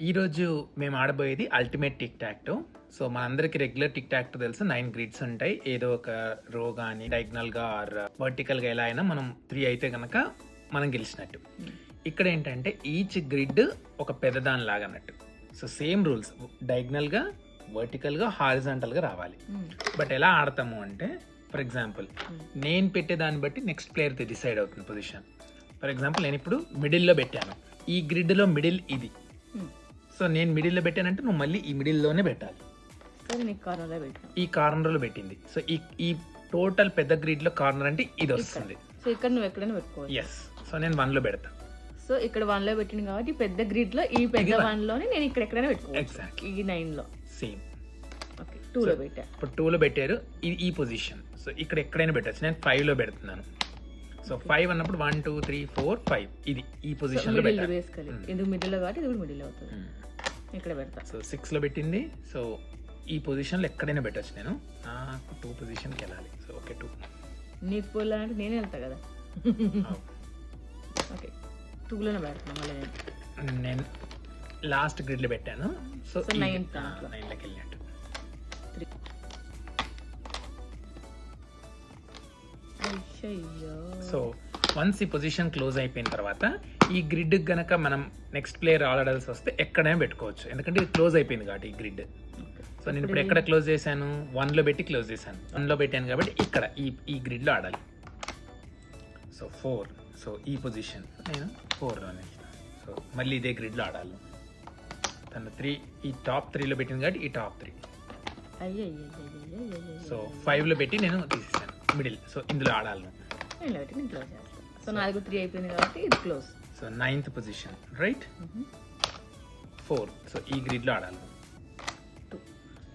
ఈరోజు మేము ఆడబోయేది ultimate tick టాక్టో. So మనందరికి రెగ్యులర్ టిక్ టాక్టో తెలుసు, 9 గ్రిడ్స్ ఉంటాయి. ఏదో ఒక రో కానీ డయాగ్నల్గా ఆర్ వర్టికల్గా ఎలా అయినా మనం 3 అయితే కనుక మనం గెలిచినట్టు. ఇక్కడ ఏంటంటే ఈచ్ గ్రిడ్ ఒక పెద్దదాని లాగా అన్నట్టు. సో సేమ్ రూల్స్, డయాగ్నల్గా వర్టికల్గా హారిజాంటల్గా రావాలి. బట్ ఎలా ఆడతాము అంటే, ఫర్ ఎగ్జాంపుల్ నేను పెట్టే దాన్ని బట్టి నెక్స్ట్ ప్లేయర్తో డిసైడ్ అవుతుంది పొజిషన్. ఫర్ ఎగ్జాంపుల్ నేను ఇప్పుడు మిడిల్లో పెట్టాను, ఈ గ్రిడ్లో మిడిల్ ఇది. సో నేను మిడిల్లో పెట్టానంటే నువ్వు మళ్ళీ ఈ మిడిల్లోనే పెట్టాలి. ఈ కార్నర్లో పెట్టింది. సో ఈ టోటల్ పెద్ద గ్రిడ్లో కార్నర్ అంటే ఇది వస్తుంది. సో ఇక్కడ నువ్వు ఎక్కడైనా పెట్టుకోవచ్చు. ఎస్. సో నేను 1లో పెడతా. సో ఇక్కడ 1లో పెట్టింది కాబట్టి పెద్ద గ్రిడ్ లో ఈ పెద్ద 1లోనే నేను ఇక్కడ ఎక్కడైనా పెట్టుకోవచ్చు. ఎగ్జాక్ట్లీ. ఈ 9లో సేమ్. ఓకే, 2లో పెట్టా. ఇప్పుడు 2లో పెట్టారు, ఇది ఈ పొజిషన్. సో ఇక్కడ ఎక్కడైనా పెట్టచ్చు. నేను 5లో పెడుతున్నాను. సో 5 అన్నప్పుడు 1 2 3 4 5 ఇది ఈ పొజిషన్ లో పెట్టాలి. బేసికల్లీ ఎందుకు మిడిల్ లో కాబట్టి ఇది కూడా మిడిల్ అవుతుంది. ఇక్కడ పెడతా. సో 6లో పెట్టింది. సో ఈ పొజిషన్లో ఎక్కడైనా పెట్టచ్చు. నేను నాకు 2 పొజిషన్కి వెళ్ళాలి. So okay 2. నీకు పోవాలంటే నేనే వెళ్తా కదా. ఓకే 2లోనే పెడతాను మళ్ళీ నేను లాస్ట్ గ్రిడ్లో పెట్టాను. సో 9లోకి వెళ్ళినట్టు. సో వన్స్ ఈ పొజిషన్ క్లోజ్ అయిపోయిన తర్వాత ఈ గ్రిడ్ గనక మనం నెక్స్ట్ ప్లేయర్ ఆడాల్సి వస్తే ఎక్కడైనా పెట్టుకోవచ్చు, ఎందుకంటే ఇది క్లోజ్ అయిపోయింది కాబట్టి ఈ గ్రిడ్. సో నేను ఇప్పుడు ఎక్కడ క్లోజ్ చేశాను, 1లో పెట్టి క్లోజ్ చేశాను. 1లో పెట్టాను కాబట్టి ఇక్కడ ఈ గ్రిడ్లో ఆడాలి. సో 4. సో ఈ పొజిషన్ నేను 4లోనే. సో మళ్ళీ ఇదే గ్రిడ్లో ఆడాలి. తను 3 ఈ టాప్ 3లో పెట్టింది కాబట్టి ఈ టాప్ 3. సో 5లో పెట్టి నేను తీసేసాను మిడిల్. సో ఇందులో ఆడాలి. సో 4 3 అయిపోయింది కాబట్టి ఇది close. So 9th position right. 4. So ఈ గ్రిడ్లో ఆడాలి.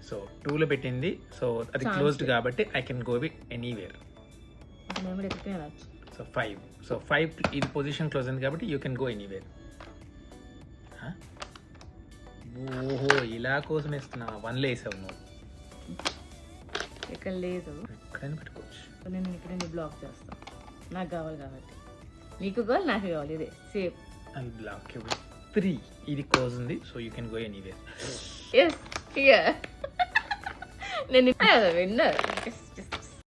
సో 2లో పెట్టింది. సో అది క్లోజ్డ్ కాబట్టి I can go with anywhere. So 5. So 5 ఇది పొజిషన్ క్లోజ్ అయింది కాబట్టి యూ కెన్ గో ఎనీవేర్. ఓహో ఇలా కోసం వేస్తున్నా. 1లో వేసావు నువ్వు. ఇక్కడ లేదు, ఎక్కడైనా పెట్టుకోవచ్చు. నేను ఇక్కడ బ్లాక్ చేస్తాను. నాకు కావాలి కాబట్టి నీకు కావాలి, నాకు కావాలి. ఇదే same. I block you with 3. ఇది క్లోజ్ ఉంది. So you can go anywhere. Yes here. నేను విన్నర్.